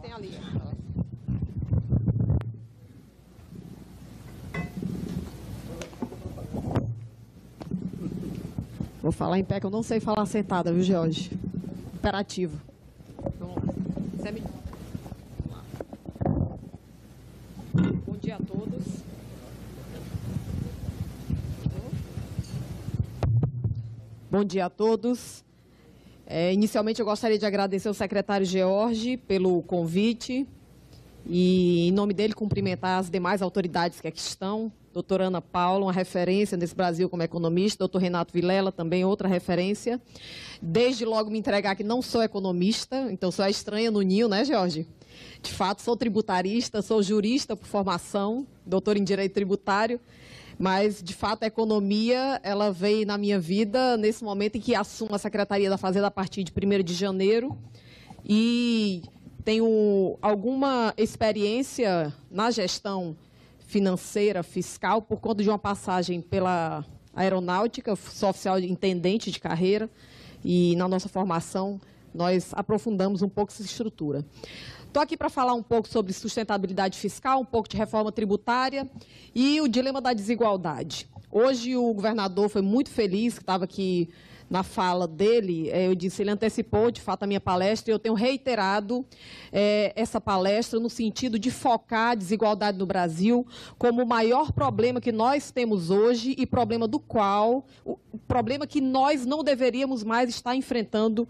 tem ali. Vou falar em pé, que eu não sei falar sentada, viu, George? Imperativo. Vamos lá. Vamos lá. Bom dia a todos. Bom dia a todos. Inicialmente, eu gostaria de agradecer ao secretário George pelo convite e, em nome dele, cumprimentar as demais autoridades que aqui estão. Doutora Ana Paula, uma referência nesse Brasil como economista. Doutor Renato Vilela, também outra referência. Desde logo me entregar que não sou economista, então sou a estranha no ninho, né, George? De fato, sou tributarista, sou jurista por formação, doutor em Direito Tributário. Mas, de fato, a economia, ela veio na minha vida nesse momento em que assumo a Secretaria da Fazenda a partir de 1º de janeiro. E tenho alguma experiência na gestão financeira, fiscal, por conta de uma passagem pela aeronáutica, sou oficial de intendente de carreira, e na nossa formação nós aprofundamos um pouco essa estrutura. Estou aqui para falar um pouco sobre sustentabilidade fiscal, um pouco de reforma tributária e o dilema da desigualdade. Hoje o governador foi muito feliz, que estava aqui na fala dele, eu disse, ele antecipou de fato a minha palestra e eu tenho reiterado essa palestra no sentido de focar a desigualdade no Brasil como o maior problema que nós temos hoje e problema que nós não deveríamos mais estar enfrentando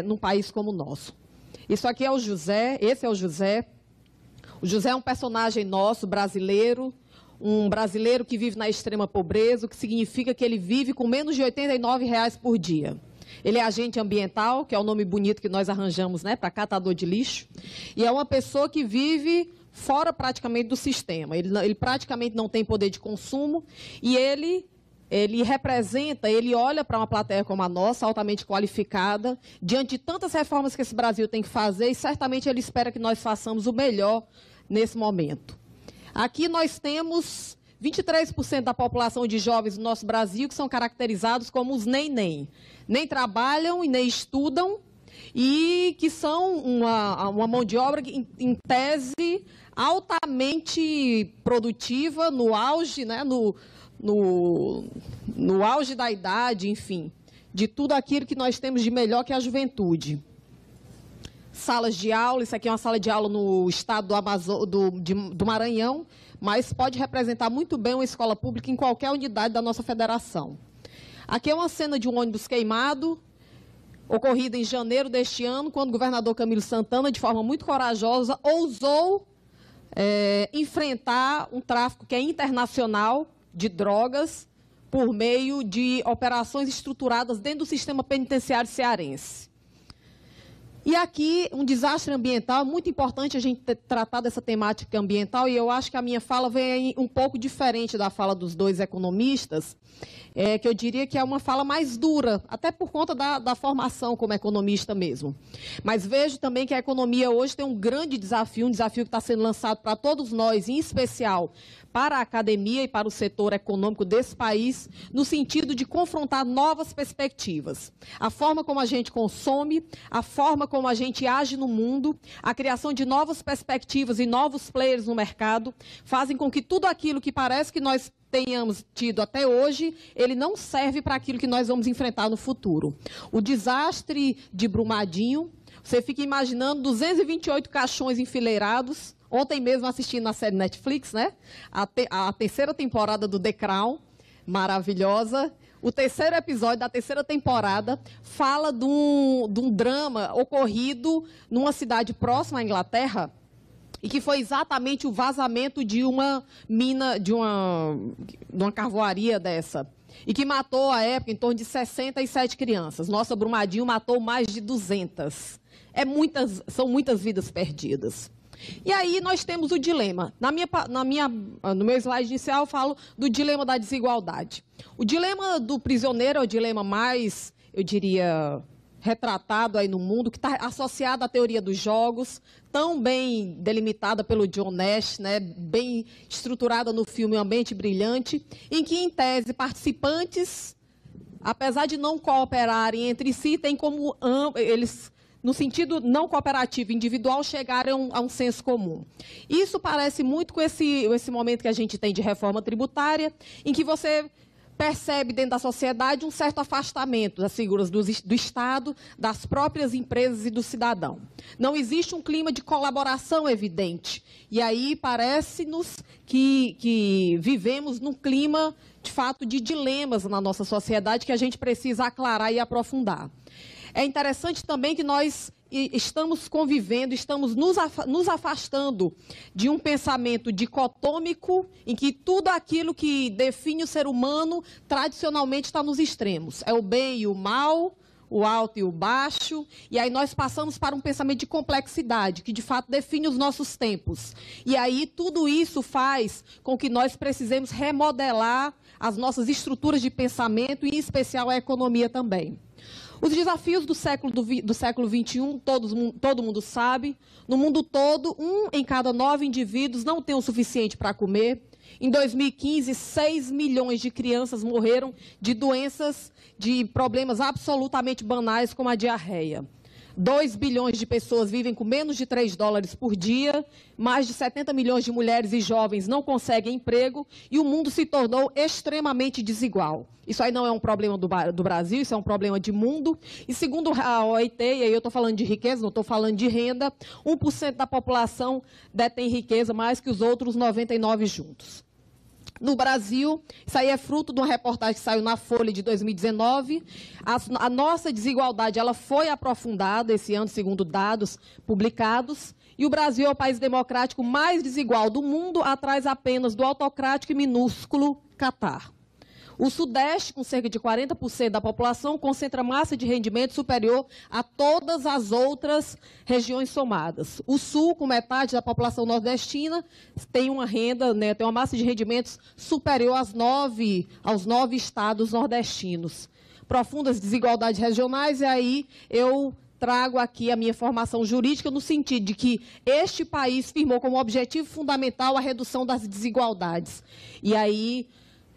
num país como o nosso. Isso aqui é o José, esse é o José. O José é um personagem nosso, brasileiro, um brasileiro que vive na extrema pobreza, o que significa que ele vive com menos de R$ 89 por dia. Ele é agente ambiental, que é o nome bonito que nós arranjamos, né, para catador de lixo, e é uma pessoa que vive fora praticamente do sistema. Ele praticamente não tem poder de consumo e ele representa, ele olha para uma plateia como a nossa, altamente qualificada, diante de tantas reformas que esse Brasil tem que fazer, e certamente ele espera que nós façamos o melhor nesse momento. Aqui nós temos 23% da população de jovens do nosso Brasil que são caracterizados como os nem trabalham e nem estudam, e que são uma mão de obra que, em tese, altamente produtiva, no auge, né, no auge da idade, enfim, de tudo aquilo que nós temos de melhor que a juventude. Salas de aula, isso aqui é uma sala de aula no estado do Maranhão, mas pode representar muito bem uma escola pública em qualquer unidade da nossa federação. Aqui é uma cena de um ônibus queimado, ocorrida em janeiro deste ano, quando o governador Camilo Santana, de forma muito corajosa, ousou enfrentar um tráfico que é internacional de drogas por meio de operações estruturadas dentro do sistema penitenciário cearense. E aqui, um desastre ambiental, muito importante a gente tratar dessa temática ambiental, e eu acho que a minha fala vem um pouco diferente da fala dos dois economistas, que eu diria que é uma fala mais dura, até por conta da formação como economista mesmo. Mas vejo também que a economia hoje tem um grande desafio, um desafio que está sendo lançado para todos nós, em especial para a academia e para o setor econômico desse país, no sentido de confrontar novas perspectivas. A forma como a gente consome, a forma como a gente age no mundo, a criação de novas perspectivas e novos players no mercado, fazem com que tudo aquilo que parece que nós tenhamos tido até hoje, ele não serve para aquilo que nós vamos enfrentar no futuro. O desastre de Brumadinho, você fica imaginando 228 caixões enfileirados. Ontem mesmo assistindo na série Netflix, né? A terceira temporada do The Crown, maravilhosa. O terceiro episódio da terceira temporada fala de um drama ocorrido numa cidade próxima à Inglaterra, e que foi exatamente o vazamento de uma mina, de uma carvoaria dessa, e que matou, à época, em torno de 67 crianças. Nossa, Brumadinho matou mais de 200. São muitas vidas perdidas. E aí nós temos o dilema. No meu slide inicial eu falo do dilema da desigualdade. O dilema do prisioneiro é o dilema mais, eu diria, retratado aí no mundo, que está associado à teoria dos jogos, tão bem delimitada pelo John Nash, né, bem estruturada no filme Um Ambiente Brilhante, em que, em tese, participantes, apesar de não cooperarem entre si, têm como eles no sentido não cooperativo, individual, chegarem a um senso comum. Isso parece muito com esse momento que a gente tem de reforma tributária, em que você percebe dentro da sociedade um certo afastamento das figuras do Estado, das próprias empresas e do cidadão. Não existe um clima de colaboração evidente. E aí parece-nos que vivemos num clima, de fato, de dilemas na nossa sociedade que a gente precisa aclarar e aprofundar. É interessante também que nós estamos convivendo, estamos nos afastando de um pensamento dicotômico em que tudo aquilo que define o ser humano tradicionalmente está nos extremos. É o bem e o mal, o alto e o baixo, e aí nós passamos para um pensamento de complexidade, que de fato define os nossos tempos. E aí tudo isso faz com que nós precisemos remodelar as nossas estruturas de pensamento, e em especial a economia também. Os desafios do século XXI, todo mundo sabe. No mundo todo, 1 em cada 9 indivíduos não tem o suficiente para comer. Em 2015, 6 milhões de crianças morreram de doenças, de problemas absolutamente banais, como a diarreia. 2 bilhões de pessoas vivem com menos de $3 por dia, mais de 70 milhões de mulheres e jovens não conseguem emprego e o mundo se tornou extremamente desigual. Isso aí não é um problema do Brasil, isso é um problema de mundo. E segundo a OIT, e aí eu estou falando de riqueza, não estou falando de renda, 1% da população detém riqueza mais que os outros 99% juntos. No Brasil, isso aí é fruto de uma reportagem que saiu na Folha de 2019. A nossa desigualdade ela foi aprofundada esse ano, segundo dados publicados. E o Brasil é o país democrático mais desigual do mundo, atrás apenas do autocrático e minúsculo Catar. O Sudeste, com cerca de 40% da população, concentra massa de rendimento superior a todas as outras regiões somadas. O Sul, com metade da população nordestina, tem uma renda, né, tem uma massa de rendimentos superior aos 9 estados nordestinos. Profundas desigualdades regionais, e aí eu trago aqui a minha formação jurídica no sentido de que este país firmou como objetivo fundamental a redução das desigualdades. E aí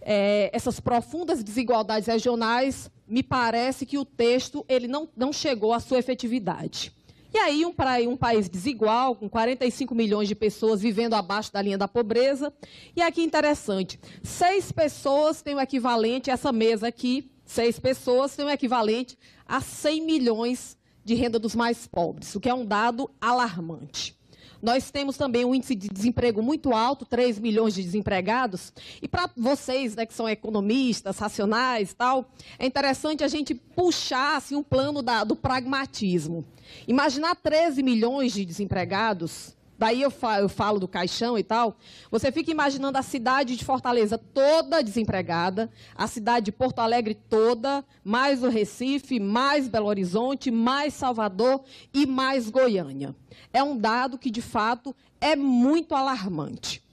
essas profundas desigualdades regionais, me parece que o texto ele não chegou à sua efetividade. E aí, um país desigual, com 45 milhões de pessoas vivendo abaixo da linha da pobreza. E aqui interessante, 6 pessoas têm o equivalente, essa mesa aqui, 6 pessoas têm o equivalente a 100 milhões de renda dos mais pobres, o que é um dado alarmante. Nós temos também um índice de desemprego muito alto, 3 milhões de desempregados. E para vocês, né, que são economistas, racionais e tal, é interessante a gente puxar assim, um plano do pragmatismo. Imaginar 13 milhões de desempregados, daí eu falo do caixão e tal, você fica imaginando a cidade de Fortaleza toda desempregada, a cidade de Porto Alegre toda, mais o Recife, mais Belo Horizonte, mais Salvador e mais Goiânia. É um dado que, de fato, é muito alarmante.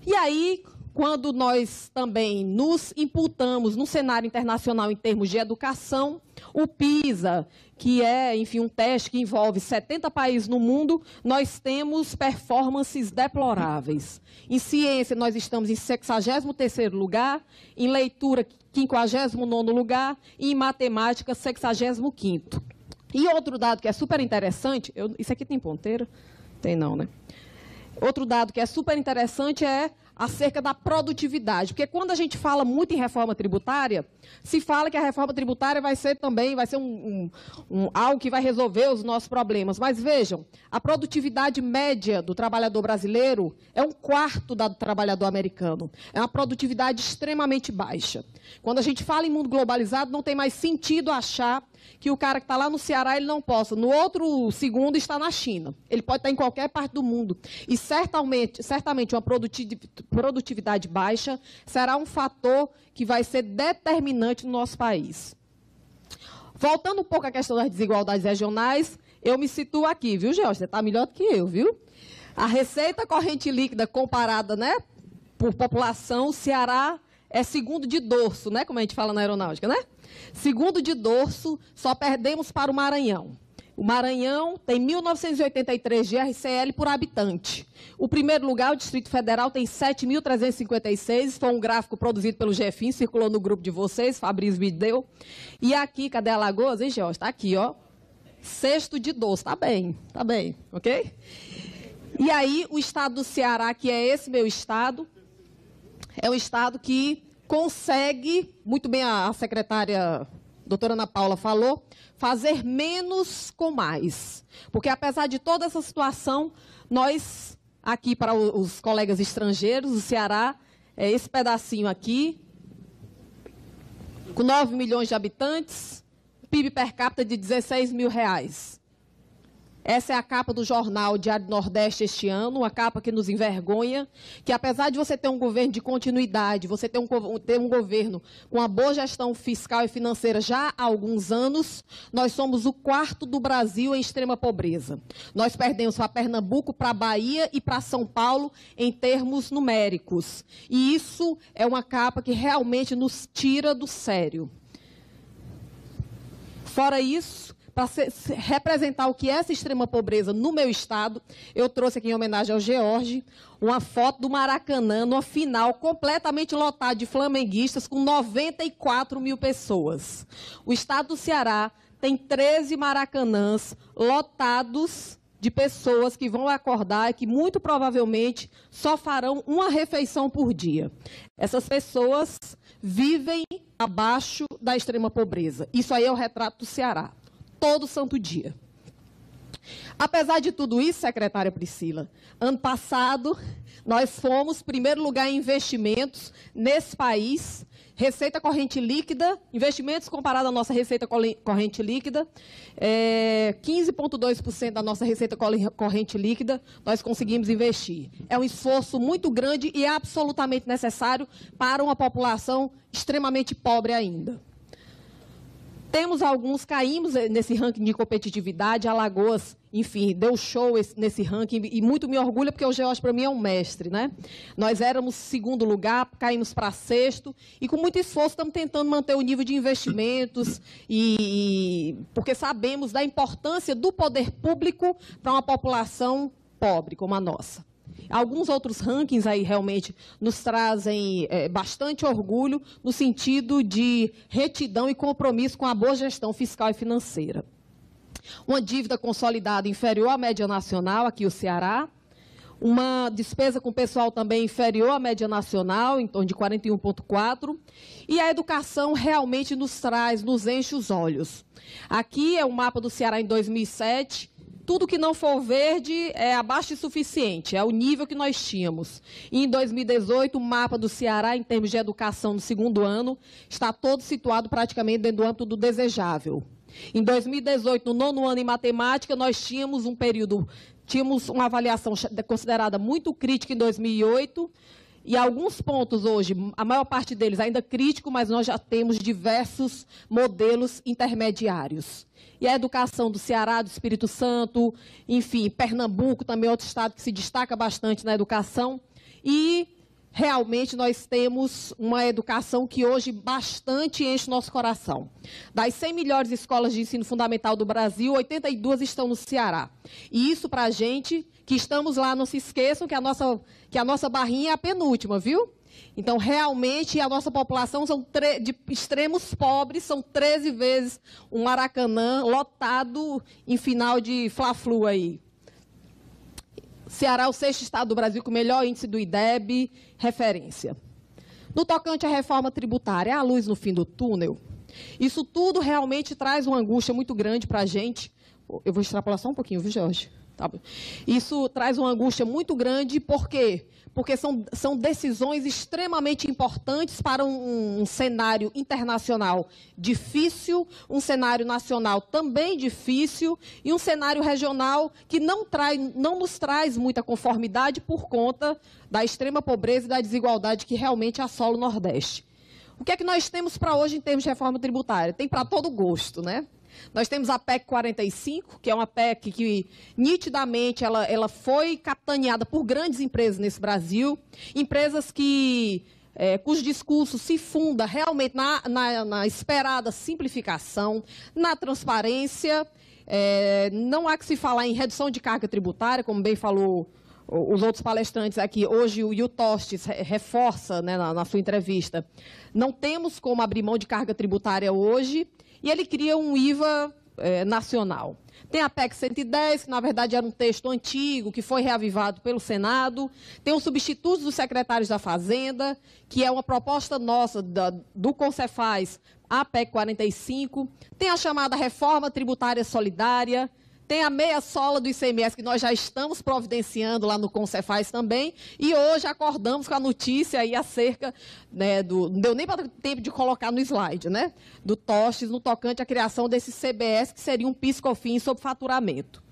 E aí, quando nós também nos imputamos no cenário internacional em termos de educação, o PISA, que é, enfim, um teste que envolve 70 países no mundo, nós temos performances deploráveis. Em ciência, nós estamos em 63º lugar, em leitura, 59º lugar, e em matemática, 65º. E outro dado que é super interessante, isso aqui tem ponteira? Tem não, né? Outro dado que é super interessante é acerca da produtividade, porque quando a gente fala muito em reforma tributária, se fala que a reforma tributária vai ser algo que vai resolver os nossos problemas. Mas vejam, a produtividade média do trabalhador brasileiro é 1/4 da do trabalhador americano. É uma produtividade extremamente baixa. Quando a gente fala em mundo globalizado, não tem mais sentido achar que o cara que está lá no Ceará, ele não possa. No outro segundo, está na China. Ele pode estar em qualquer parte do mundo. E certamente uma produtividade baixa será um fator que vai ser determinante no nosso país. Voltando um pouco à questão das desigualdades regionais, eu me situo aqui, viu, George? Você está melhor do que eu, viu? A receita corrente líquida comparada, né, por população, o Ceará é segundo de dorso, né, como a gente fala na aeronáutica, né? Segundo de dorso, só perdemos para o Maranhão. O Maranhão tem 1.983 de RCL por habitante. O primeiro lugar, o Distrito Federal, tem 7.356. Foi um gráfico produzido pelo Jefinho, circulou no grupo de vocês, Fabrício me deu. E aqui, cadê Alagoas, hein, Jorge? Está aqui, ó. cesto de doce. Tá bem, ok? E aí, o estado do Ceará, que é esse meu estado, é um estado que consegue, muito bem a secretária doutora Ana Paula falou, fazer menos com mais. Porque, apesar de toda essa situação, nós, aqui para os colegas estrangeiros, o Ceará, é esse pedacinho aqui, com 9 milhões de habitantes, PIB per capita de R$16 mil. Essa é a capa do jornal Diário do Nordeste este ano, uma capa que nos envergonha, que apesar de você ter um governo de continuidade, você ter um governo com uma boa gestão fiscal e financeira já há alguns anos, nós somos o quarto do Brasil em extrema pobreza. Nós perdemos para Pernambuco, para Bahia e para São Paulo em termos numéricos. E isso é uma capa que realmente nos tira do sério. Fora isso, para representar o que é essa extrema pobreza no meu estado, eu trouxe aqui em homenagem ao George uma foto do Maracanã, numa final completamente lotada de flamenguistas, com 94 mil pessoas. O estado do Ceará tem 13 Maracanãs lotados de pessoas que vão acordar e que muito provavelmente só farão uma refeição por dia. Essas pessoas vivem abaixo da extrema pobreza. Isso aí é o retrato do Ceará. Todo santo dia. Apesar de tudo isso, secretária Priscila, ano passado nós fomos primeiro lugar em investimentos nesse país, receita corrente líquida, investimentos comparado à nossa receita corrente líquida, 15,2% da nossa receita corrente líquida nós conseguimos investir. É um esforço muito grande e absolutamente necessário para uma população extremamente pobre ainda. Temos alguns, caímos nesse ranking de competitividade, Alagoas, enfim, deu show nesse ranking e muito me orgulha porque o George para mim é um mestre, né? Nós éramos segundo lugar, caímos para sexto e com muito esforço estamos tentando manter o nível de investimentos porque sabemos da importância do poder público para uma população pobre como a nossa. Alguns outros rankings aí realmente nos trazem bastante orgulho no sentido de retidão e compromisso com a boa gestão fiscal e financeira. Uma dívida consolidada inferior à média nacional, aqui o Ceará. Uma despesa com pessoal também inferior à média nacional, em torno de 41,4%. E a educação realmente nos enche os olhos. Aqui é o mapa do Ceará em 2007. Tudo que não for verde é abaixo de suficiente, é o nível que nós tínhamos. E em 2018, o mapa do Ceará, em termos de educação no segundo ano, está todo situado praticamente dentro do âmbito do desejável. Em 2018, no 9º ano em matemática, nós tínhamos uma avaliação considerada muito crítica em 2008, e alguns pontos hoje, a maior parte deles ainda crítico, mas nós já temos diversos modelos intermediários. E a educação do Ceará, do Espírito Santo, enfim, Pernambuco também é outro estado que se destaca bastante na educação. E realmente nós temos uma educação que hoje bastante enche o nosso coração. Das 100 melhores escolas de ensino fundamental do Brasil, 82 estão no Ceará. E isso para a gente, que estamos lá, não se esqueçam que a nossa barrinha é a penúltima, viu? Então, realmente, a nossa população de extremos pobres, são 13 vezes um Maracanã lotado em final de Fla-Flu aí. Ceará é o 6º estado do Brasil com o melhor índice do IDEB, referência. No tocante à reforma tributária, a luz no fim do túnel, isso tudo realmente traz uma angústia muito grande para a gente. Eu vou extrapolar só um pouquinho, viu, Jorge? Tá. Isso traz uma angústia muito grande, por quê? Porque são decisões extremamente importantes para um cenário internacional difícil, um cenário nacional também difícil e um cenário regional que não nos traz muita conformidade por conta da extrema pobreza e da desigualdade que realmente assola o Nordeste. O que é que nós temos para hoje em termos de reforma tributária? Tem para todo gosto, né? Nós temos a PEC 45, que é uma PEC que, nitidamente, ela foi capitaneada por grandes empresas nesse Brasil, empresas cujo discurso se funda realmente na esperada simplificação, na transparência. Não há que se falar em redução de carga tributária, como bem falou os outros palestrantes aqui. Hoje o Tostes reforça, né, na sua entrevista, não temos como abrir mão de carga tributária hoje. E ele cria um IVA nacional. Tem a PEC 110, que na verdade era um texto antigo, que foi reavivado pelo Senado. Tem os substitutos dos secretários da Fazenda, que é uma proposta nossa do Concefaz, a PEC 45. Tem a chamada reforma tributária solidária. Tem a meia sola do ICMS, que nós já estamos providenciando lá no Concefaz também. E hoje acordamos com a notícia aí acerca, né, não deu nem para tempo de colocar no slide, né, do Tostes no tocante à criação desse CBS, que seria um PIS/COFINS sobre faturamento.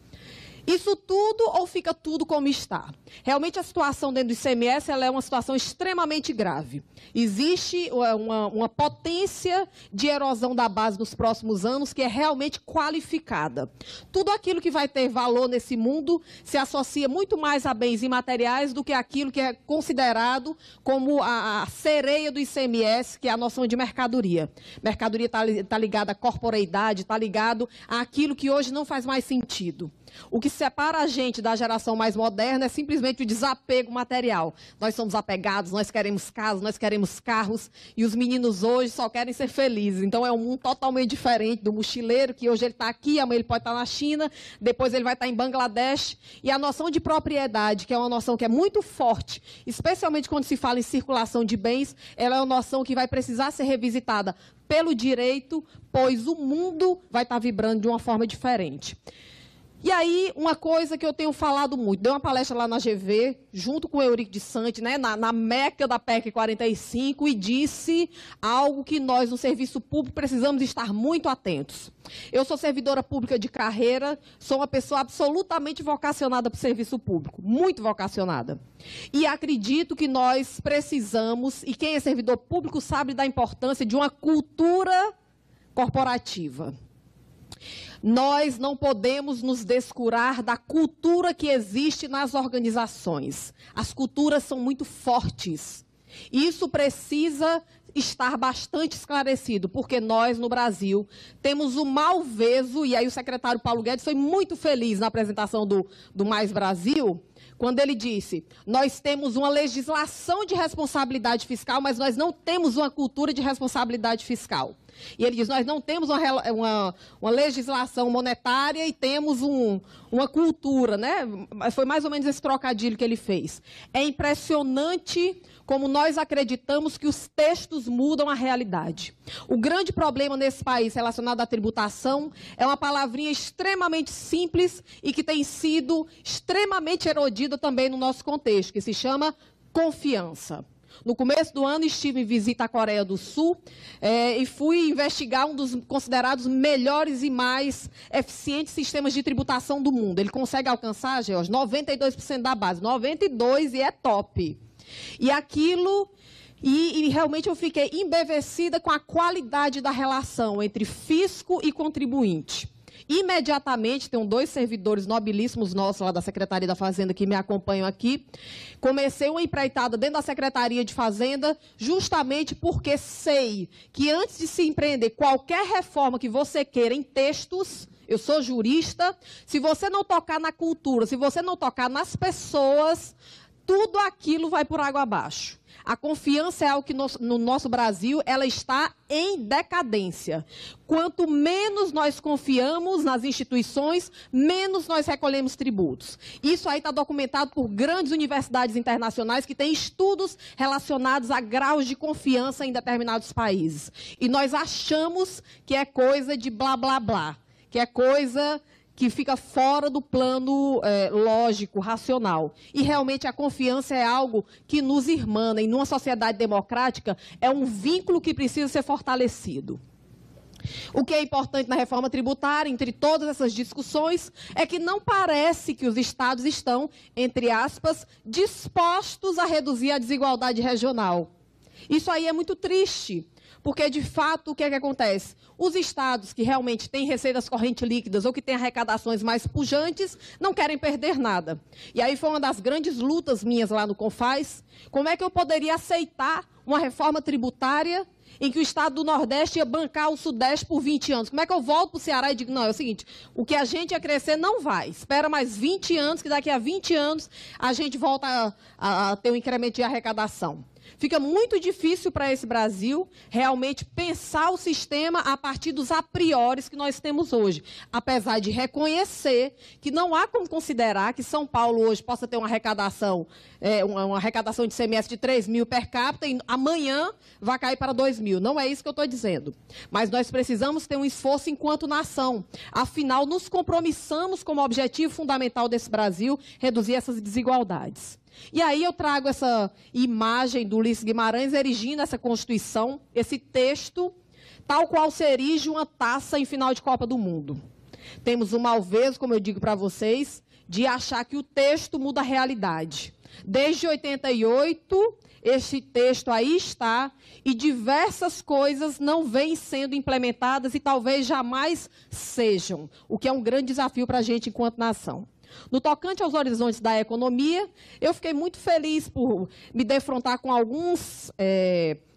Isso tudo ou fica tudo como está? Realmente a situação dentro do ICMS ela é uma situação extremamente grave. Existe uma potência de erosão da base nos próximos anos que é realmente qualificada. Tudo aquilo que vai ter valor nesse mundo se associa muito mais a bens imateriais do que aquilo que é considerado como a cereja do ICMS, que é a noção de mercadoria. Mercadoria está ligada à corporeidade, está ligado àquilo que hoje não faz mais sentido. O que separa a gente da geração mais moderna é simplesmente o desapego material. Nós somos apegados, nós queremos casas, nós queremos carros, e os meninos hoje só querem ser felizes. Então é um mundo totalmente diferente do mochileiro, que hoje ele está aqui, amanhã ele pode estar na China, depois ele vai estar em Bangladesh. E a noção de propriedade, que é uma noção que é muito forte, especialmente quando se fala em circulação de bens, ela é uma noção que vai precisar ser revisitada pelo direito, pois o mundo vai estar vibrando de uma forma diferente. E aí, uma coisa que eu tenho falado muito, dei uma palestra lá na GV, junto com o Eurico de Santi, né, na meca da PEC 45, e disse algo que nós, no serviço público, precisamos estar muito atentos. Eu sou servidora pública de carreira, sou uma pessoa absolutamente vocacionada para o serviço público, muito vocacionada. E acredito que nós precisamos, e quem é servidor público sabe da importância de uma cultura corporativa. Nós não podemos nos descurar da cultura que existe nas organizações. As culturas são muito fortes. Isso precisa estar bastante esclarecido, porque nós, no Brasil, temos o malveso, e aí o secretário Paulo Guedes foi muito feliz na apresentação do Mais Brasil, quando ele disse, nós temos uma legislação de responsabilidade fiscal, mas nós não temos uma cultura de responsabilidade fiscal. E ele diz, nós não temos uma legislação monetária e temos uma cultura, né? Foi mais ou menos esse trocadilho que ele fez. É impressionante como nós acreditamos que os textos mudam a realidade. O grande problema nesse país relacionado à tributação é uma palavrinha extremamente simples e que tem sido extremamente erodida também no nosso contexto, que se chama confiança. No começo do ano, estive em visita à Coreia do Sul e fui investigar um dos considerados melhores e mais eficientes sistemas de tributação do mundo. Ele consegue alcançar, George, 92% da base, 92% e é top. E aquilo... E realmente eu fiquei embevecida com a qualidade da relação entre fisco e contribuinte. Imediatamente, tem dois servidores nobilíssimos nossos lá da Secretaria da Fazenda que me acompanham aqui. Comecei uma empreitada dentro da Secretaria de Fazenda, justamente porque sei que antes de se empreender qualquer reforma que você queira em textos, eu sou jurista, se você não tocar na cultura, se você não tocar nas pessoas, tudo aquilo vai por água abaixo. A confiança é algo que no nosso Brasil ela está em decadência. Quanto menos nós confiamos nas instituições, menos nós recolhemos tributos. Isso aí está documentado por grandes universidades internacionais que têm estudos relacionados a graus de confiança em determinados países. E nós achamos que é coisa de blá, blá, blá, que é coisa que fica fora do plano lógico, racional. E realmente a confiança é algo que nos irmana, e numa sociedade democrática é um vínculo que precisa ser fortalecido. O que é importante na reforma tributária, entre todas essas discussões, é que não parece que os estados estão, entre aspas, dispostos a reduzir a desigualdade regional. Isso aí é muito triste. Porque, de fato, o que é que acontece? Os estados que realmente têm receitas correntes líquidas ou que têm arrecadações mais pujantes não querem perder nada. E aí foi uma das grandes lutas minhas lá no Confaz. Como é que eu poderia aceitar uma reforma tributária em que o estado do Nordeste ia bancar o Sudeste por 20 anos? Como é que eu volto para o Ceará e digo, não, é o seguinte, o que a gente ia crescer não vai. Espera mais 20 anos, que daqui a 20 anos a gente volta a ter um incremento de arrecadação. Fica muito difícil para esse Brasil realmente pensar o sistema a partir dos a priori que nós temos hoje. Apesar de reconhecer que não há como considerar que São Paulo hoje possa ter uma arrecadação de ICMS de 3 mil per capita e amanhã vai cair para 2 mil. Não é isso que eu estou dizendo. Mas nós precisamos ter um esforço enquanto nação. Afinal, nos compromissamos como objetivo fundamental desse Brasil reduzir essas desigualdades. E aí eu trago essa imagem do Ulisses Guimarães erigindo essa Constituição, esse texto, tal qual se erige uma taça em final de Copa do Mundo. Temos o malveso, como eu digo para vocês, de achar que o texto muda a realidade. Desde 88, esse texto aí está e diversas coisas não vêm sendo implementadas e talvez jamais sejam, o que é um grande desafio para a gente enquanto nação. No tocante aos horizontes da economia, eu fiquei muito feliz por me defrontar com alguns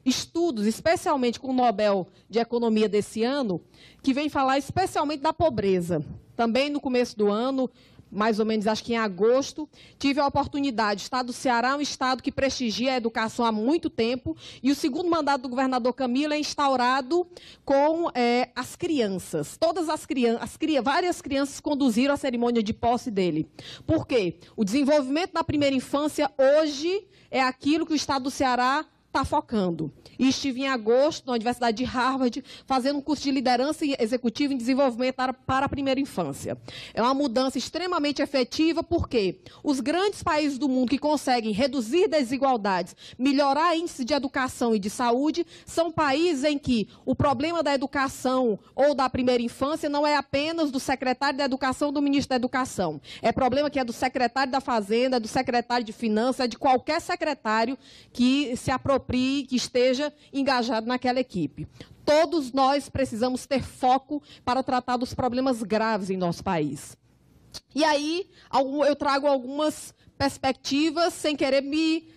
estudos, especialmente com o Nobel de Economia desse ano, que vem falar especialmente da pobreza. Também no começo do ano, mais ou menos, acho que em agosto, tive a oportunidade. O estado do Ceará é um estado que prestigia a educação há muito tempo e o segundo mandato do governador Camilo é instaurado com as crianças. Todas as crianças, várias crianças conduziram a cerimônia de posse dele. Por quê? O desenvolvimento da primeira infância hoje é aquilo que o estado do Ceará está focando. E estive em agosto na Universidade de Harvard fazendo um curso de liderança executiva em desenvolvimento para a primeira infância. É uma mudança extremamente efetiva porque os grandes países do mundo que conseguem reduzir desigualdades, melhorar índices de educação e de saúde, são países em que o problema da educação ou da primeira infância não é apenas do secretário da Educação ou do ministro da Educação. É problema que é do secretário da Fazenda, do secretário de Finanças, é de qualquer secretário que se aproprie, que esteja engajado naquela equipe. Todos nós precisamos ter foco para tratar dos problemas graves em nosso país. E aí, eu trago algumas perspectivas, sem querer me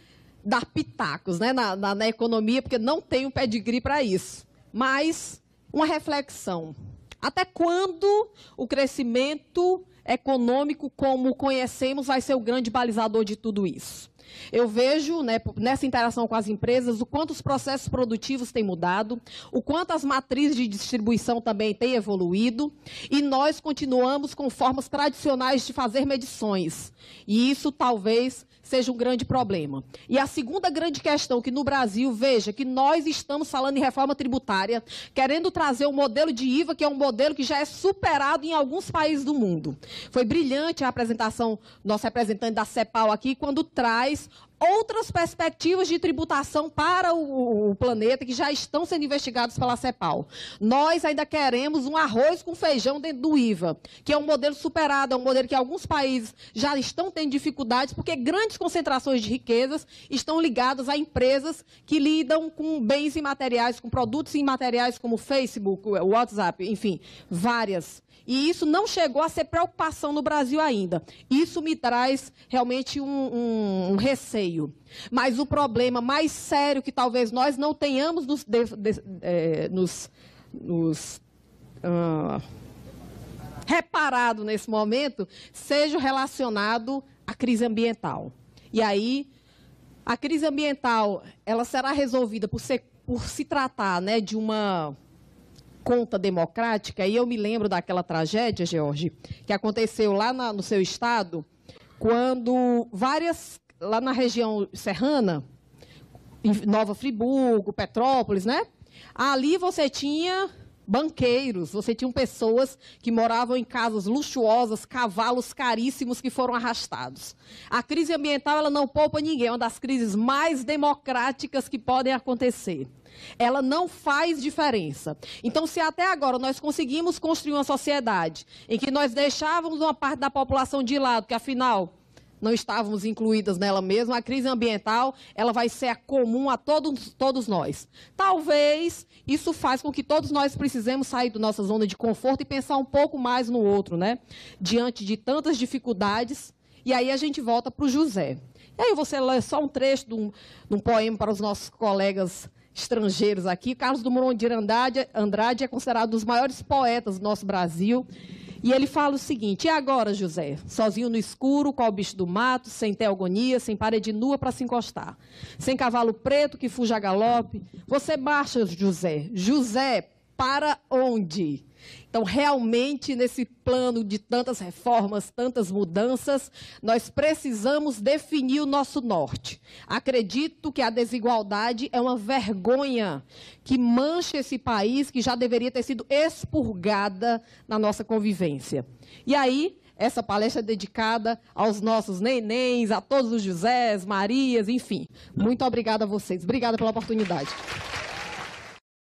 dar pitacos, né, na economia, porque não tenho pedigree para isso. Mas uma reflexão. Até quando o crescimento econômico, como conhecemos, vai ser o grande balizador de tudo isso? Eu vejo, né, nessa interação com as empresas, o quanto os processos produtivos têm mudado, o quanto as matrizes de distribuição também têm evoluído, e nós continuamos com formas tradicionais de fazer medições. E isso talvez seja um grande problema. E a segunda grande questão que no Brasil, veja, que nós estamos falando em reforma tributária, querendo trazer um modelo de IVA, que é um modelo que já é superado em alguns países do mundo. Foi brilhante a apresentação do nosso representante da CEPAL aqui, quando traz outras perspectivas de tributação para o planeta que já estão sendo investigados pela CEPAL. Nós ainda queremos um arroz com feijão dentro do IVA, que é um modelo superado, é um modelo que alguns países já estão tendo dificuldades, porque grandes concentrações de riquezas estão ligadas a empresas que lidam com bens imateriais, com produtos imateriais como Facebook, WhatsApp, enfim, várias. E isso não chegou a ser preocupação no Brasil ainda. Isso me traz realmente um receio. Mas o problema mais sério que talvez nós não tenhamos reparado nesse momento seja relacionado à crise ambiental. E aí, a crise ambiental, ela será resolvida por se tratar, né, de uma conta democrática, e eu me lembro daquela tragédia, George, que aconteceu lá no seu estado, quando lá na região serrana, em Nova Friburgo, Petrópolis, né? Ali você tinha banqueiros, você tinha pessoas que moravam em casas luxuosas, cavalos caríssimos que foram arrastados. A crise ambiental, ela não poupa ninguém, é uma das crises mais democráticas que podem acontecer. Ela não faz diferença. Então, se até agora nós conseguimos construir uma sociedade em que nós deixávamos uma parte da população de lado, que afinal não estávamos incluídas nela mesma, a crise ambiental ela vai ser comum a todos nós. Talvez isso faça com que todos nós precisemos sair da nossa zona de conforto e pensar um pouco mais no outro, né? Diante de tantas dificuldades. E aí a gente volta para o José. E aí você lê só um trecho de um poema para os nossos colegas estrangeiros aqui. Carlos Drummond de Andrade é considerado um dos maiores poetas do nosso Brasil. E ele fala o seguinte: e agora, José? Sozinho no escuro, qual bicho do mato, sem ter agonia, sem parede nua para se encostar, sem cavalo preto que fuja a galope. Você marcha, José. José, para onde? Então, realmente, nesse plano de tantas reformas, tantas mudanças, nós precisamos definir o nosso norte. Acredito que a desigualdade é uma vergonha que mancha esse país, que já deveria ter sido expurgada na nossa convivência. E aí, essa palestra é dedicada aos nossos nenéns, a todos os Josés, Marias, enfim. Muito obrigada a vocês. Obrigada pela oportunidade.